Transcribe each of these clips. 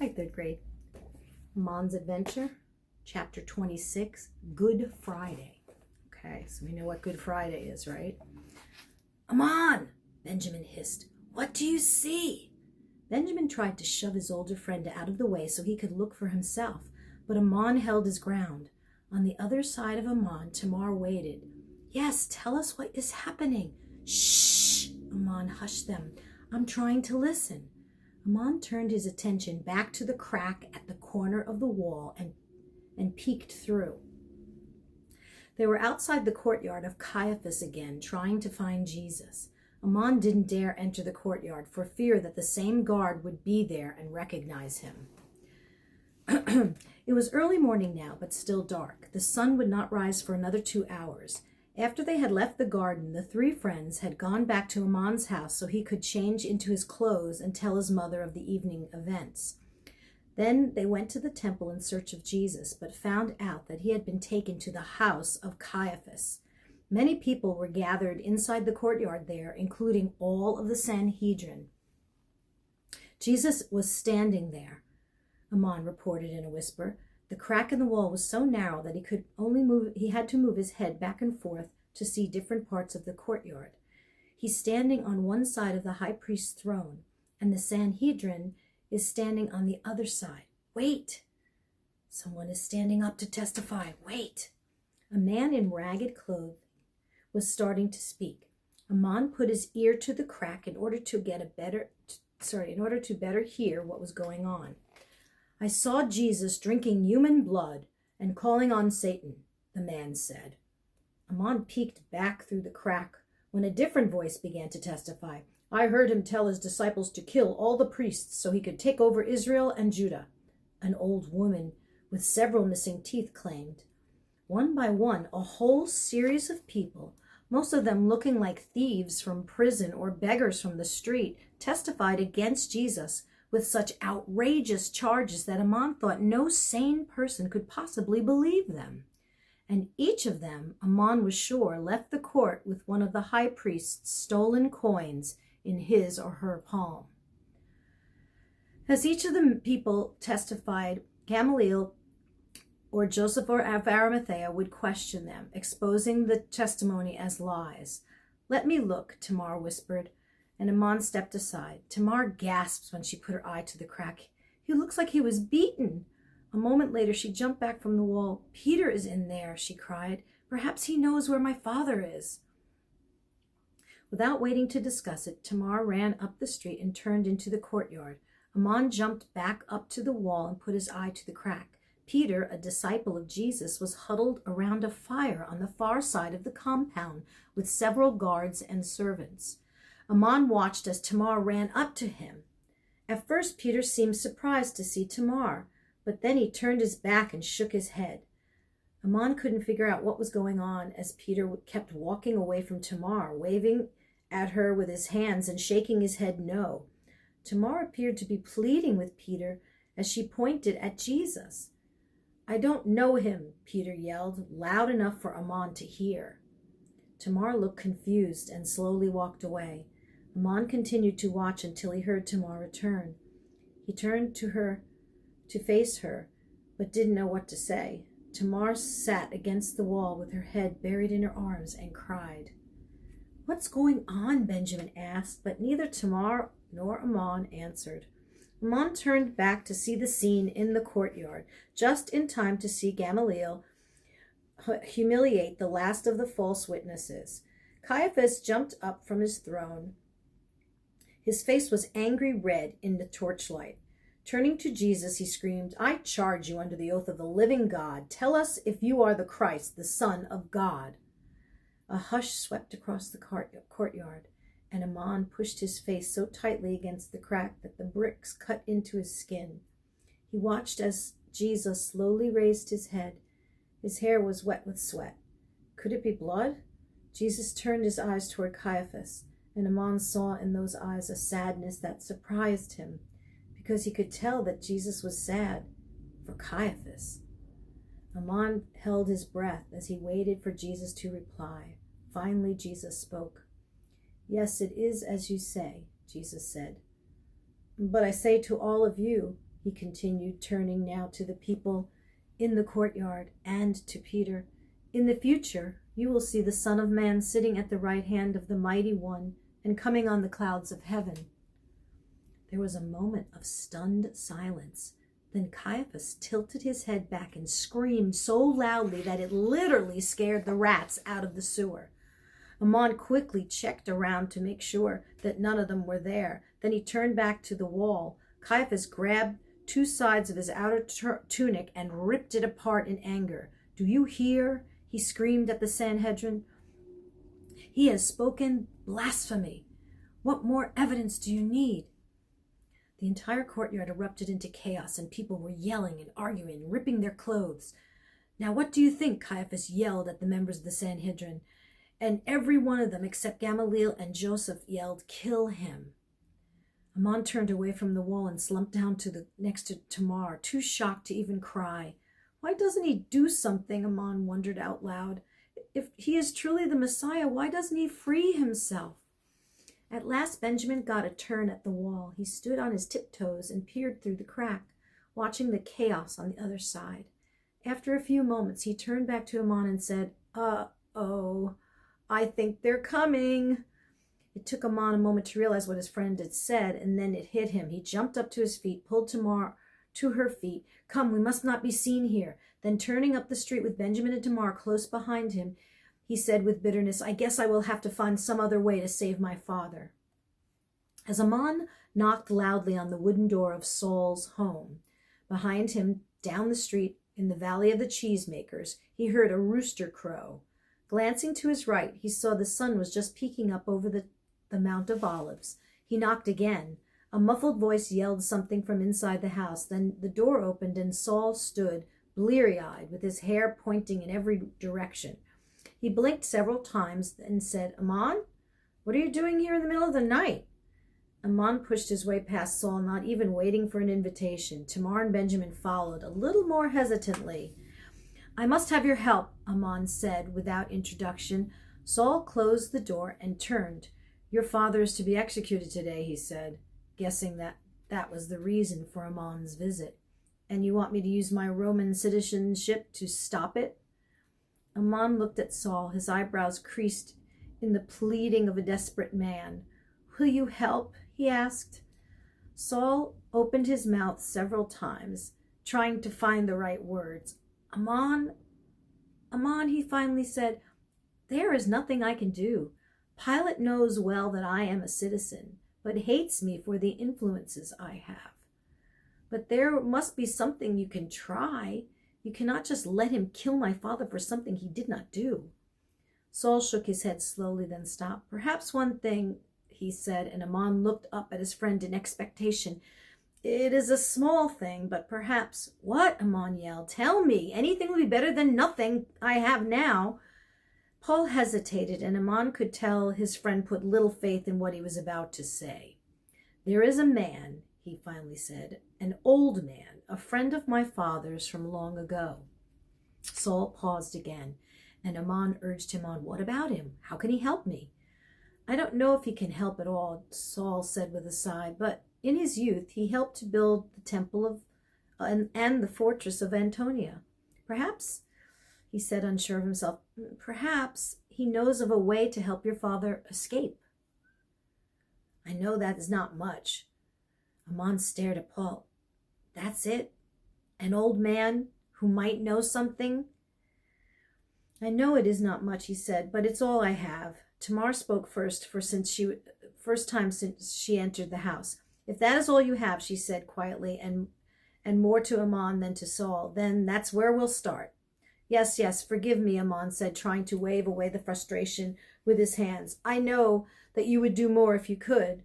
Hi, third grade. Amon's Adventure, Chapter 26, Good Friday. Okay, so we know what Good Friday is, right? Amon, Benjamin hissed. What do you see? Benjamin tried to shove his older friend out of the way so he could look for himself, but Amon held his ground. On the other side of Amon, Tamar waited. Yes, tell us what is happening. Shh! Amon hushed them. I'm trying to listen. Amon turned his attention back to the crack at the corner of the wall and peeked through. They were outside the courtyard of Caiaphas again, trying to find Jesus. Amon didn't dare enter the courtyard for fear that the same guard would be there and recognize him. It was early morning now, but still dark. The sun would not rise for another 2 hours. After they had left the garden, the three friends had gone back to Amon's house so he could change into his clothes and tell his mother of the evening events. Then they went to the temple in search of Jesus, but found out that he had been taken to the house of Caiaphas. Many people were gathered inside the courtyard there, including all of the Sanhedrin. Jesus was standing there, Amon reported in a whisper. The crack in the wall was so narrow that he had to move his head back and forth to see different parts of the courtyard. He's standing on one side of the high priest's throne, and the Sanhedrin is standing on the other side. Wait! Someone is standing up to testify. Wait! A man in ragged clothes was starting to speak. Amon put his ear to the crack in order to better hear what was going on. I saw Jesus drinking human blood and calling on Satan, the man said. Amon peeked back through the crack when a different voice began to testify. I heard him tell his disciples to kill all the priests so he could take over Israel and Judah. An old woman with several missing teeth claimed. One by one, a whole series of people, most of them looking like thieves from prison or beggars from the street, testified against Jesus with such outrageous charges that Amon thought no sane person could possibly believe them. And each of them, Amon was sure, left the court with one of the high priest's stolen coins in his or her palm. As each of the people testified, Gamaliel or Joseph of Arimathea would question them, exposing the testimony as lies. Let me look, Tamar whispered, and Amon stepped aside. Tamar gasped when she put her eye to the crack. He looks like he was beaten. A moment later, she jumped back from the wall. Peter is in there, she cried. Perhaps he knows where my father is. Without waiting to discuss it, Tamar ran up the street and turned into the courtyard. Amon jumped back up to the wall and put his eye to the crack. Peter, a disciple of Jesus, was huddled around a fire on the far side of the compound with several guards and servants. Amon watched as Tamar ran up to him. At first, Peter seemed surprised to see Tamar, but then he turned his back and shook his head. Amon couldn't figure out what was going on as Peter kept walking away from Tamar, waving at her with his hands and shaking his head no. Tamar appeared to be pleading with Peter as she pointed at Jesus. I don't know him, Peter yelled, loud enough for Amon to hear. Tamar looked confused and slowly walked away. Amon continued to watch until he heard Tamar return. He turned to her to face her, but didn't know what to say. Tamar sat against the wall with her head buried in her arms and cried. What's going on? Benjamin asked, but neither Tamar nor Amon answered. Amon turned back to see the scene in the courtyard, just in time to see Gamaliel humiliate the last of the false witnesses. Caiaphas jumped up from his throne. His face was angry red in the torchlight. Turning to Jesus, he screamed, I charge you under the oath of the living God. Tell us if you are the Christ, the Son of God. A hush swept across the courtyard, and Amon pushed his face so tightly against the crack that the bricks cut into his skin. He watched as Jesus slowly raised his head. His hair was wet with sweat. Could it be blood? Jesus turned his eyes toward Caiaphas, and Amon saw in those eyes a sadness that surprised him, because he could tell that Jesus was sad for Caiaphas. Amon held his breath as he waited for Jesus to reply. Finally, Jesus spoke. Yes, it is as you say, Jesus said. But I say to all of you, he continued, turning now to the people in the courtyard and to Peter. In the future, you will see the Son of Man sitting at the right hand of the Mighty One and coming on the clouds of heaven. There was a moment of stunned silence. Then Caiaphas tilted his head back and screamed so loudly that it literally scared the rats out of the sewer. Amon quickly checked around to make sure that none of them were there. Then he turned back to the wall. Caiaphas grabbed two sides of his outer tunic and ripped it apart in anger. "Do you hear?" he screamed at the Sanhedrin. "He has spoken blasphemy. What more evidence do you need?" The entire courtyard erupted into chaos, and people were yelling and arguing and ripping their clothes. "Now what do you think?" Caiaphas yelled at the members of the Sanhedrin. And every one of them, except Gamaliel and Joseph, yelled, "Kill him." Amon turned away from the wall and slumped down next to Tamar, too shocked to even cry. Why doesn't he do something? Amon wondered out loud. If he is truly the Messiah, why doesn't he free himself? At last Benjamin got a turn at the wall. He stood on his tiptoes and peered through the crack, watching the chaos on the other side. After a few moments, he turned back to Amon and said, "Uh-oh, I think they're coming." It took Amon a moment to realize what his friend had said, and then it hit him. He jumped up to his feet, pulled Tamar to her feet. "Come, we must not be seen here." Then turning up the street with Benjamin and Tamar close behind him, he said with bitterness, "I guess I will have to find some other way to save my father." As Amon knocked loudly on the wooden door of Saul's home, behind him, down the street in the Valley of the Cheesemakers, he heard a rooster crow. Glancing to his right, he saw the sun was just peeking up over the Mount of Olives. He knocked again. A muffled voice yelled something from inside the house. Then the door opened and Saul stood, bleary-eyed, with his hair pointing in every direction. He blinked several times and said, "Amon, what are you doing here in the middle of the night?" Amon pushed his way past Saul, not even waiting for an invitation. Tamar and Benjamin followed, a little more hesitantly. "I must have your help," Amon said without introduction. Saul closed the door and turned. "Your father is to be executed today," he said, guessing that was the reason for Amon's visit. "And you want me to use my Roman citizenship to stop it?" Amon looked at Saul, his eyebrows creased in the pleading of a desperate man. "Will you help?" he asked. Saul opened his mouth several times, trying to find the right words. Amon, he finally said, "there is nothing I can do. Pilate knows well that I am a citizen, but hates me for the influences I have. But there must be something you can try. You cannot just let him kill my father for something he did not do." Saul shook his head slowly, then stopped. "Perhaps one thing," he said, and Amon looked up at his friend in expectation. "It is a small thing, but perhaps—" "What?" Amon yelled. "Tell me. Anything would be better than nothing I have now." Paul hesitated, and Amon could tell his friend put little faith in what he was about to say. "There is a man," he finally said, "an old man, a friend of my father's from long ago." Saul paused again, and Amon urged him on. "What about him? How can he help me?" "I don't know if he can help at all," Saul said with a sigh, "but in his youth he helped to build the temple and the fortress of Antonia. Perhaps," he said, unsure of himself, "perhaps he knows of a way to help your father escape." "I know that is not much." Amon stared at Paul. "That's it? An old man who might know something?" "I know it is not much," he said, "but it's all I have." Tamar spoke first time since she entered the house. "If that is all you have," she said quietly, and more to Amon than to Saul, "then that's where we'll start." Yes, forgive me," Amon said, trying to wave away the frustration with his hands. "I know that you would do more if you could."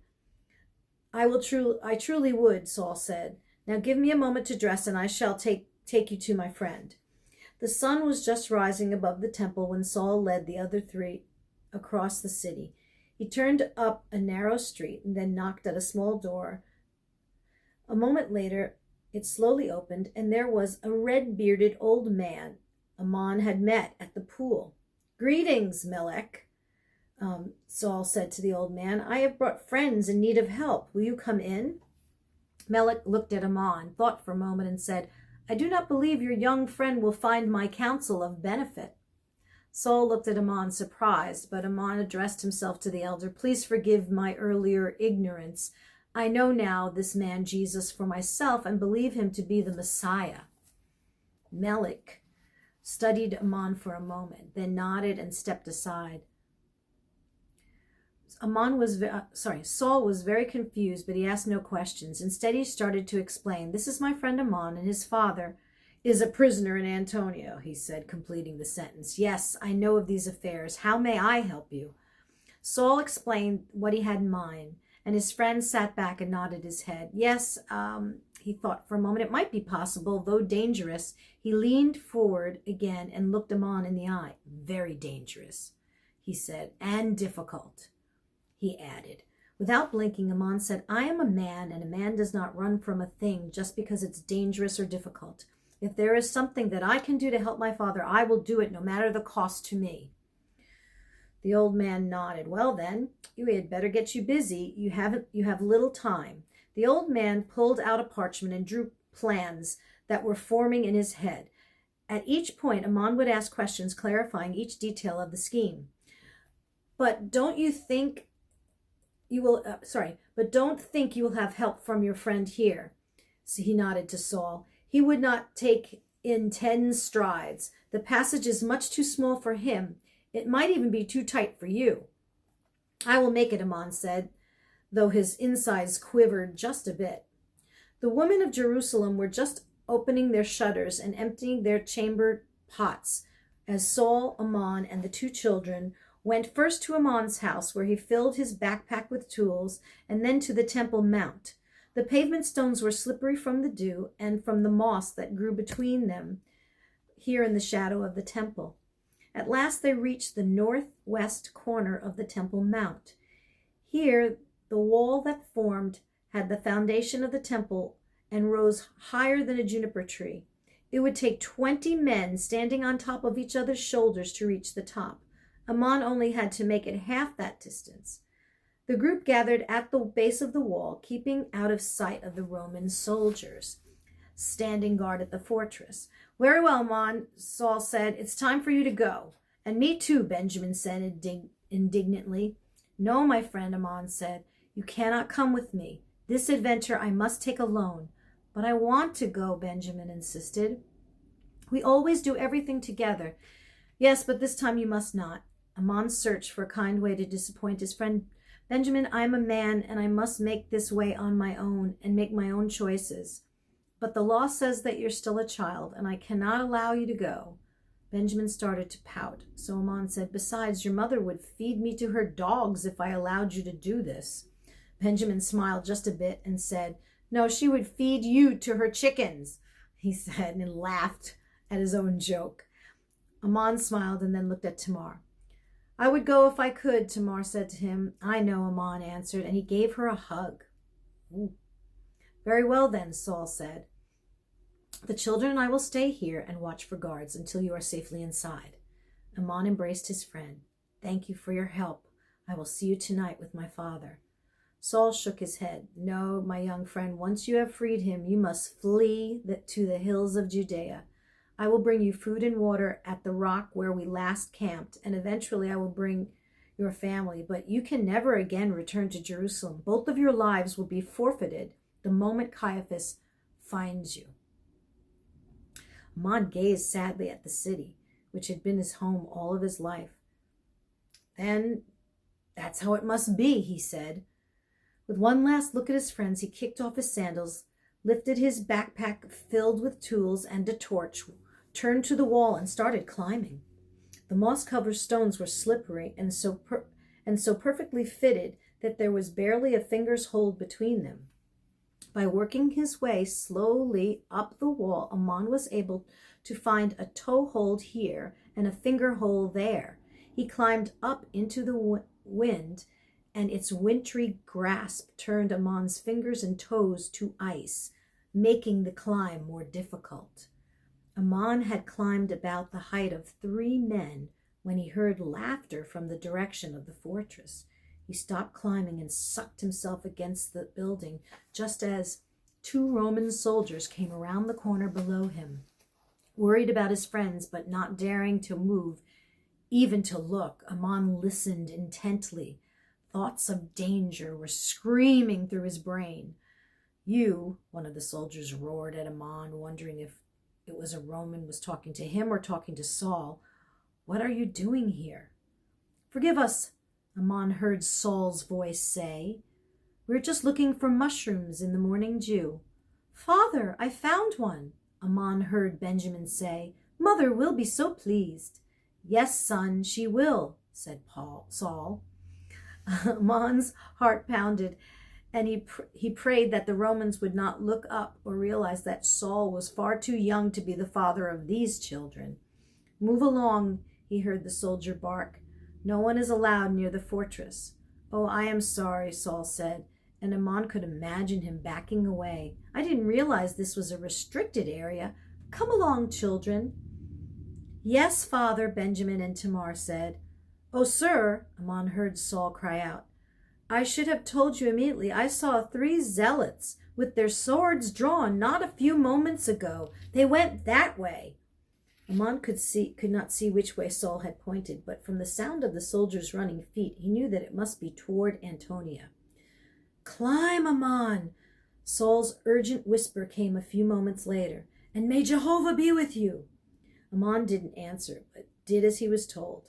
I truly would," Saul said. "Now give me a moment to dress, and I shall take you to my friend." The sun was just rising above the temple when Saul led the other three across the city. He turned up a narrow street and then knocked at a small door. A moment later, it slowly opened, and there was a red-bearded old man Amon had met at the pool. "Greetings, Melech," Saul said to the old man. "I have brought friends in need of help. Will you come in?" Melek looked at Amon, thought for a moment, and said, I do not believe your young friend will find my counsel of benefit. Saul looked at Amon, surprised, but Amon addressed himself to the elder. Please forgive my earlier ignorance. I know now this man Jesus for myself and believe him to be the Messiah. Melek studied Amon for a moment, then nodded and stepped aside. Saul was very confused, but he asked no questions. Instead, he started to explain. This is my friend Amon, and his father is a prisoner in Antonio, he said, completing the sentence. Yes, I know of these affairs. How may I help you? Saul explained what he had in mind, and his friend sat back and nodded his head. Yes, he thought for a moment, it might be possible, though dangerous. He leaned forward again and looked Amon in the eye. Very dangerous, he said, and difficult, he added. Without blinking, Amon said, I am a man, and a man does not run from a thing just because it's dangerous or difficult. If there is something that I can do to help my father, I will do it, no matter the cost to me. The old man nodded. Well, then, you had better get you busy. You have little time. The old man pulled out a parchment and drew plans that were forming in his head. At each point, Amon would ask questions clarifying each detail of the scheme. But don't think you will have help from your friend here. So he nodded to Saul. He would not take in 10 strides. The passage is much too small for him. It might even be too tight for you. I will make it, Amon said, though his insides quivered just a bit. The women of Jerusalem were just opening their shutters and emptying their chamber pots as Saul, Amon, and the 2 children went first to Amon's house, where he filled his backpack with tools, and then to the Temple Mount. The pavement stones were slippery from the dew and from the moss that grew between them here in the shadow of the temple. At last they reached the northwest corner of the Temple Mount. Here the wall that formed had the foundation of the temple and rose higher than a juniper tree. It would take 20 men standing on top of each other's shoulders to reach the top. Amon only had to make it half that distance. The group gathered at the base of the wall, keeping out of sight of the Roman soldiers standing guard at the fortress. Very well, Amon, Saul said. It's time for you to go. And me too, Benjamin said indignantly. No, my friend, Amon said. You cannot come with me. This adventure I must take alone. But I want to go, Benjamin insisted. We always do everything together. Yes, but this time you must not. Amon searched for a kind way to disappoint his friend. Benjamin, I am a man, and I must make this way on my own and make my own choices. But the law says that you're still a child, and I cannot allow you to go. Benjamin started to pout. So Amon said, besides, your mother would feed me to her dogs if I allowed you to do this. Benjamin smiled just a bit and said, no, she would feed you to her chickens, he said, and laughed at his own joke. Amon smiled and then looked at Tamar. I would go if I could, Tamar said to him. I know, Amon answered, and he gave her a hug. Ooh. Very well then, Saul said. The children and I will stay here and watch for guards until you are safely inside. Amon embraced his friend. Thank you for your help. I will see you tonight with my father. Saul shook his head. No, my young friend, once you have freed him, you must flee to the hills of Judea. I will bring you food and water at the rock where we last camped, and eventually I will bring your family, but you can never again return to Jerusalem. Both of your lives will be forfeited the moment Caiaphas finds you. Amon gazed sadly at the city, which had been his home all of his life. Then that's how it must be, he said. With one last look at his friends, he kicked off his sandals, lifted his backpack filled with tools and a torch, turned to the wall and started climbing. The moss-covered stones were slippery and so perfectly fitted that there was barely a finger's hold between them. By working his way slowly up the wall, Amon was able to find a toe hold here and a finger hole there. He climbed up into the wind, and its wintry grasp turned Amon's fingers and toes to ice, making the climb more difficult. Amon had climbed about the height of 3 men when he heard laughter from the direction of the fortress. He stopped climbing and sucked himself against the building just as 2 Roman soldiers came around the corner below him. Worried about his friends, but not daring to move, even to look, Amon listened intently. Thoughts of danger were screaming through his brain. "You," one of the soldiers roared at Amon, wondering if it was a Roman was talking to him or talking to Saul. "What are you doing here?" "Forgive us," Amon heard Saul's voice say. "We're just looking for mushrooms in the morning dew." "Father, I found one," Amon heard Benjamin say. "Mother will be so pleased." "Yes, son, she will," said Saul. Amon's heart pounded, and he prayed that the Romans would not look up or realize that Saul was far too young to be the father of these children. "Move along," he heard the soldier bark. "No one is allowed near the fortress." "Oh, I am sorry," Saul said, and Amon could imagine him backing away. "I didn't realize this was a restricted area. Come along, children." "Yes, father," Benjamin and Tamar said. "Oh, sir," Amon heard Saul cry out, "I should have told you immediately. I saw 3 zealots with their swords drawn not a few moments ago. They went that way." Amon could not see which way Saul had pointed, but from the sound of the soldiers' running feet, he knew that it must be toward Antonia. "Climb, Amon!" Saul's urgent whisper came a few moments later. "And may Jehovah be with you." Amon didn't answer, but did as he was told.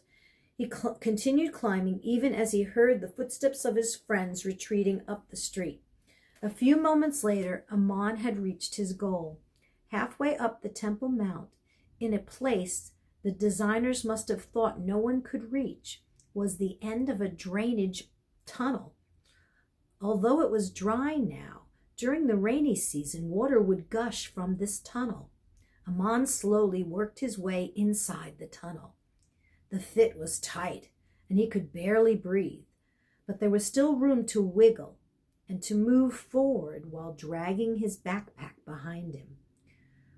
He continued climbing even as he heard the footsteps of his friends retreating up the street. A few moments later, Amon had reached his goal. Halfway up the Temple Mount, in a place the designers must have thought no one could reach, was the end of a drainage tunnel. Although it was dry now, during the rainy season, water would gush from this tunnel. Amon slowly worked his way inside the tunnel. The fit was tight, and he could barely breathe, but there was still room to wiggle and to move forward while dragging his backpack behind him.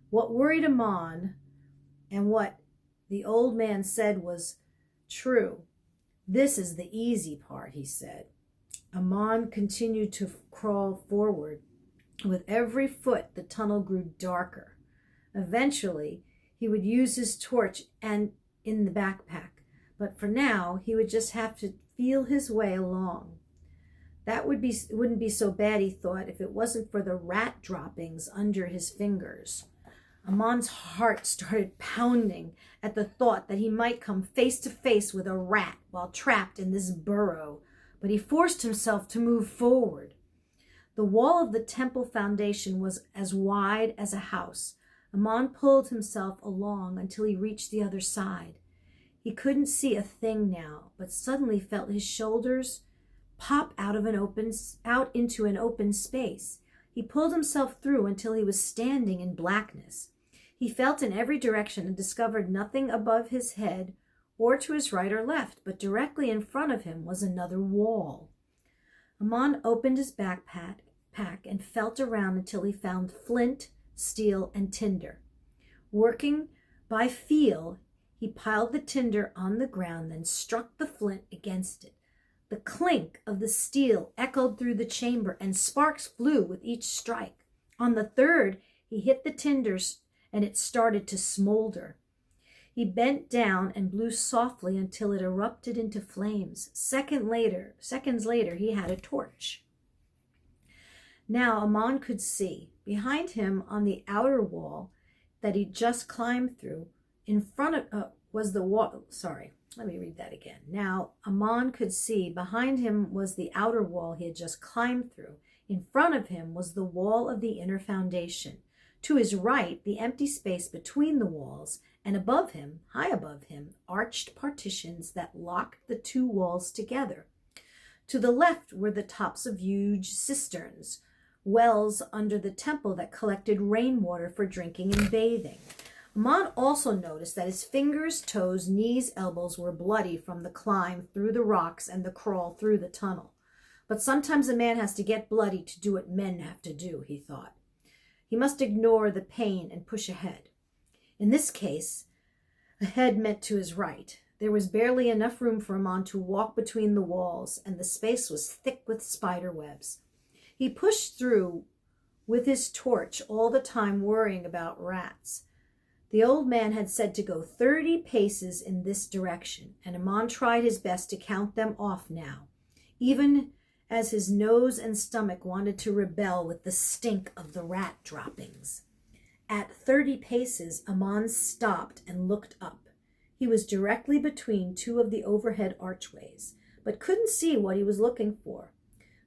What worried Amon, and what the old man said was true. "This is the easy part," he said. Amon continued to crawl forward. With every foot, the tunnel grew darker. Eventually, he would use his torch and in the backpack, but for now, he would just have to feel his way along. That wouldn't be so bad, he thought, if it wasn't for the rat droppings under his fingers. Amon's heart started pounding at the thought that he might come face to face with a rat while trapped in this burrow, but he forced himself to move forward. The wall of the temple foundation was as wide as a house. Amon pulled himself along until he reached the other side. He couldn't see a thing now, but suddenly felt his shoulders pop out into an open space. He pulled himself through until he was standing in blackness. He felt in every direction and discovered nothing above his head or to his right or left, but directly in front of him was another wall. Amon opened his backpack and felt around until he found flint, steel, and tinder. Working by feel, he piled the tinder on the ground, then struck the flint against it. The clink of the steel echoed through the chamber, and sparks flew with each strike. On the third, he hit the tinders, and it started to smolder. He bent down and blew softly until it erupted into flames. Seconds later, he had a torch. Now Amon could see. Behind him on the outer wall that he just climbed through, in front of was the wall. Let me read that again. Now Amon could see behind him was the outer wall he had just climbed through. In front of him was the wall of the inner foundation. To his right, the empty space between the walls, and above him, high above him, arched partitions that locked the 2 walls together. To the left were the tops of huge cisterns, wells under the temple that collected rainwater for drinking and bathing. Amon also noticed that his fingers, toes, knees, elbows were bloody from the climb through the rocks and the crawl through the tunnel. But sometimes a man has to get bloody to do what men have to do, he thought. He must ignore the pain and push ahead. In this case, ahead meant to his right. There was barely enough room for Amon to walk between the walls, and the space was thick with spider webs. He pushed through with his torch all the time worrying about rats. The old man had said to go 30 paces in this direction, and Amon tried his best to count them off now, even as his nose and stomach wanted to rebel with the stink of the rat droppings. At 30 paces, Amon stopped and looked up. He was directly between two of the overhead archways, but couldn't see what he was looking for.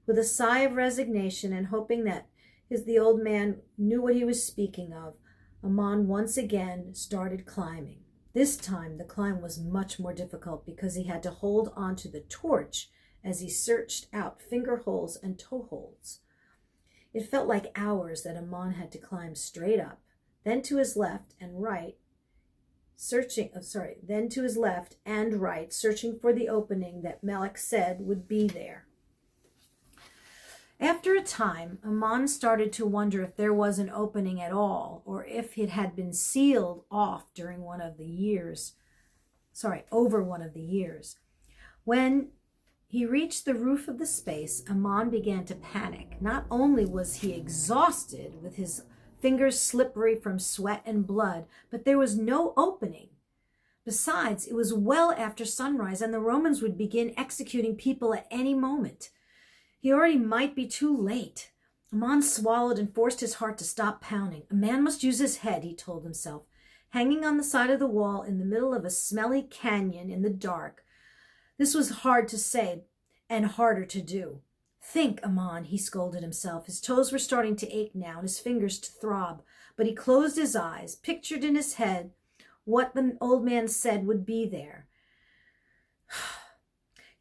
With a sigh of resignation and hoping that the old man knew what he was speaking of, Amon once again started climbing. This time the climb was much more difficult because he had to hold on to the torch as he searched out finger holes and toe holds. It felt like hours that Amon had to climb straight up, then to his left and right, searching for the opening that Melech said would be there. After a time, Amon started to wonder if there was an opening at all, or if it had been sealed off over one of the years. When he reached the roof of the space, Amon began to panic. Not only was he exhausted, with his fingers slippery from sweat and blood, but there was no opening. Besides, it was well after sunrise, and the Romans would begin executing people at any moment. He already might be too late. Amon swallowed and forced his heart to stop pounding. A man must use his head, he told himself. Hanging on the side of the wall in the middle of a smelly canyon in the dark, this was hard to say and harder to do. Think, Amon, he scolded himself. His toes were starting to ache now and his fingers to throb, but he closed his eyes, pictured in his head what the old man said would be there.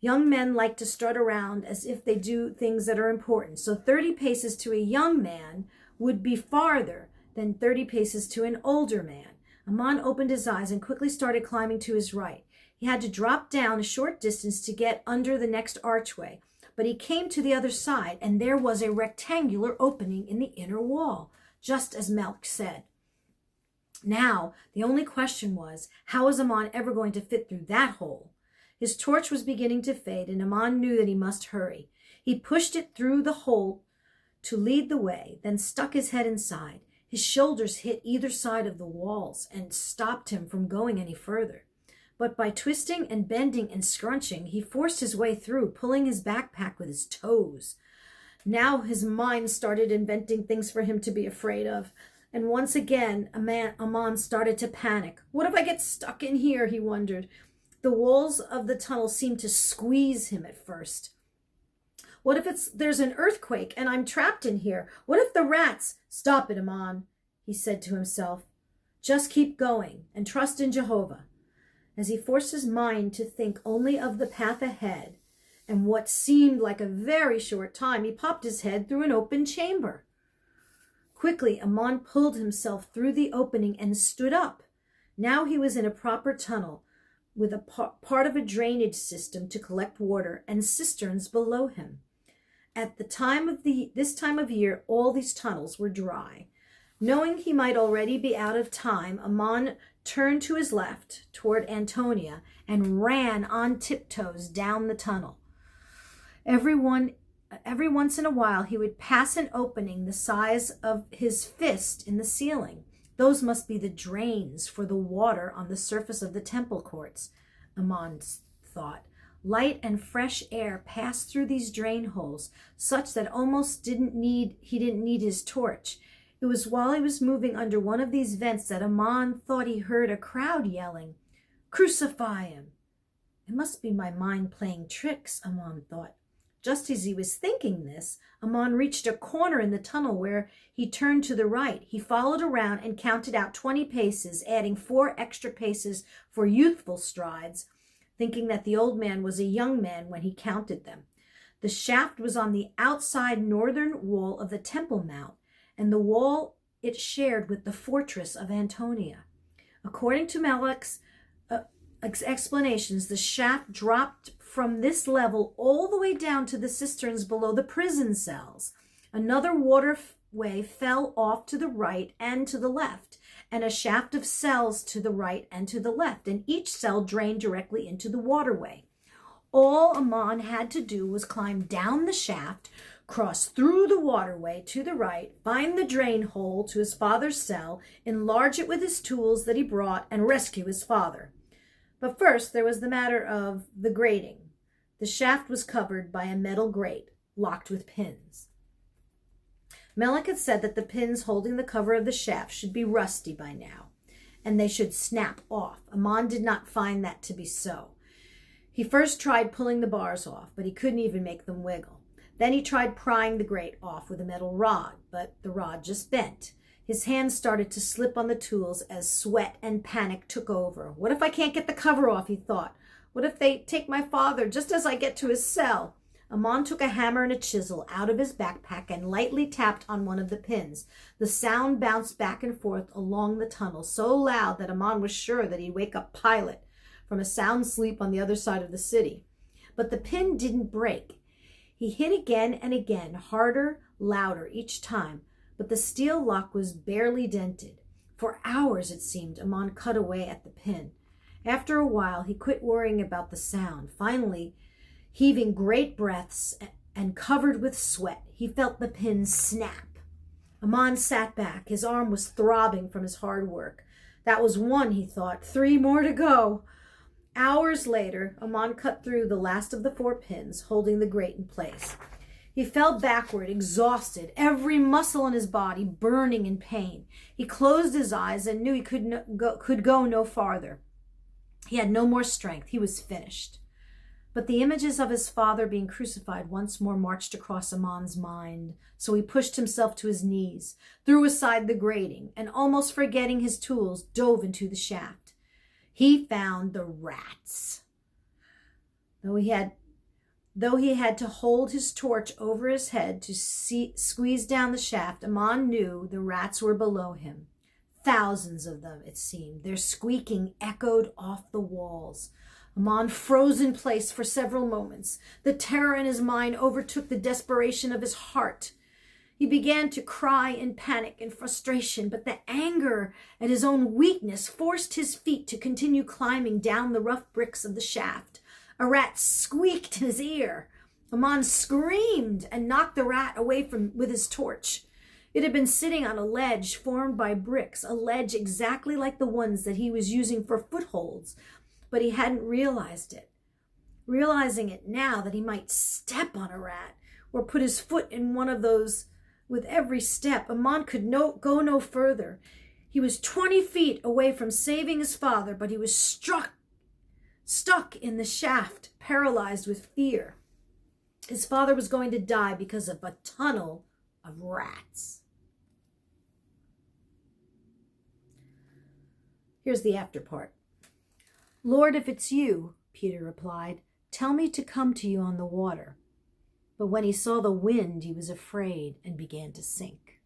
Young men like to strut around as if they do things that are important. So 30 paces to a young man would be farther than 30 paces to an older man. Amon opened his eyes and quickly started climbing to his right. He had to drop down a short distance to get under the next archway, but he came to the other side, and there was a rectangular opening in the inner wall, just as Melech said. Now, the only question was, how was Amon ever going to fit through that hole? His torch was beginning to fade, and Amon knew that he must hurry. He pushed it through the hole to lead the way, then stuck his head inside. His shoulders hit either side of the walls and stopped him from going any further. But by twisting and bending and scrunching, he forced his way through, pulling his backpack with his toes. Now his mind started inventing things for him to be afraid of. And once again, Amon started to panic. What if I get stuck in here, he wondered. The walls of the tunnel seemed to squeeze him at first. What if there's an earthquake and I'm trapped in here? What if the rats... Stop it, Amon, he said to himself. Just keep going and trust in Jehovah. As he forced his mind to think only of the path ahead and what seemed like a very short time, he popped his head through an open chamber. Quickly, Amon pulled himself through the opening and stood up. Now he was in a proper tunnel, with a part of a drainage system to collect water and cisterns below him. At this time of year, all these tunnels were dry. Knowing he might already be out of time, Amon turned to his left toward Antonia and ran on tiptoes down the tunnel. Every once in a while, he would pass an opening the size of his fist in the ceiling. Those must be the drains for the water on the surface of the temple courts, Amon thought. Light and fresh air passed through these drain holes, such that he didn't need his torch. It was while he was moving under one of these vents that Amon thought he heard a crowd yelling, "Crucify him!" It must be my mind playing tricks, Amon thought. Just as he was thinking this, Amon reached a corner in the tunnel where he turned to the right. He followed around and counted out 20 paces, adding 4 extra paces for youthful strides, thinking that the old man was a young man when he counted them. The shaft was on the outside northern wall of the Temple Mount, and the wall it shared with the fortress of Antonia. According to Melech's explanations, the shaft dropped from this level all the way down to the cisterns below the prison cells. Another waterway fell off to the right and to the left, and a shaft of cells to the right and to the left, and each cell drained directly into the waterway. All Amon had to do was climb down the shaft, cross through the waterway to the right, find the drain hole to his father's cell, enlarge it with his tools that he brought, and rescue his father. But first, there was the matter of the grating. The shaft was covered by a metal grate, locked with pins. Melech had said that the pins holding the cover of the shaft should be rusty by now, and they should snap off. Amon did not find that to be so. He first tried pulling the bars off, but he couldn't even make them wiggle. Then he tried prying the grate off with a metal rod, but the rod just bent. His hands started to slip on the tools as sweat and panic took over. What if I can't get the cover off, he thought. What if they take my father just as I get to his cell? Amon took a hammer and a chisel out of his backpack and lightly tapped on one of the pins. The sound bounced back and forth along the tunnel, so loud that Amon was sure that he'd wake up Pilate from a sound sleep on the other side of the city. But the pin didn't break. He hit again and again, harder, louder each time, but the steel lock was barely dented. For hours, it seemed, Amon cut away at the pin. After a while, he quit worrying about the sound. Finally, heaving great breaths and covered with sweat, he felt the pin snap. Amon sat back. His arm was throbbing from his hard work. That was one, he thought. 3 more to go. Hours later, Amon cut through the last of the 4 pins, holding the grate in place. He fell backward, exhausted, every muscle in his body burning in pain. He closed his eyes and knew he could go no farther. He had no more strength. He was finished. But the images of his father being crucified once more marched across Amon's mind, so he pushed himself to his knees, threw aside the grating, and almost forgetting his tools, dove into the shaft. He found the rats. Though he had to hold his torch over his head to squeeze down the shaft, Amon knew the rats were below him. Thousands of them, it seemed. Their squeaking echoed off the walls. Amon froze in place for several moments. The terror in his mind overtook the desperation of his heart. He began to cry in panic and frustration, but the anger at his own weakness forced his feet to continue climbing down the rough bricks of the shaft. A rat squeaked in his ear. Amon screamed and knocked the rat away with his torch. It had been sitting on a ledge formed by bricks, a ledge exactly like the ones that he was using for footholds, but he hadn't realized it. Realizing it now that he might step on a rat or put his foot in one of those. With every step, Amon could go no further. He was 20 feet away from saving his father, but he was stuck in the shaft, paralyzed with fear. His father was going to die because of a tunnel of rats. Here's the after part. Lord, if it's you, Peter replied, tell me to come to you on the water. But when he saw the wind, he was afraid and began to sink.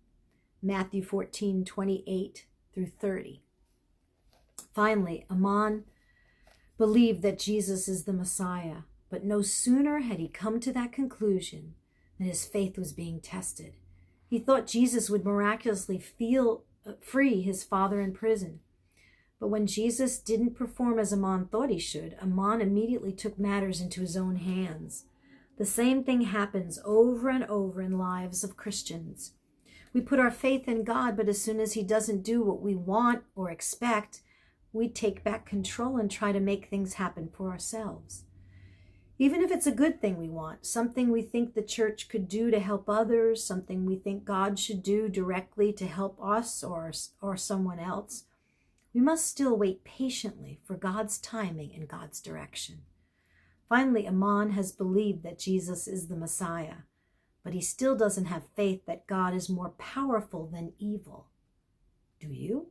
Matthew 14:28 through 30. Finally, Amon believed that Jesus is the Messiah, but no sooner had he come to that conclusion than his faith was being tested. He thought Jesus would miraculously free his father in prison. But when Jesus didn't perform as Amon thought he should, Amon immediately took matters into his own hands. The same thing happens over and over in lives of Christians. We put our faith in God, but as soon as he doesn't do what we want or expect, we take back control and try to make things happen for ourselves. Even if it's a good thing we want, something we think the church could do to help others, something we think God should do directly to help us or someone else, we must still wait patiently for God's timing and God's direction. Finally, Amon has believed that Jesus is the Messiah, but he still doesn't have faith that God is more powerful than evil. Do you?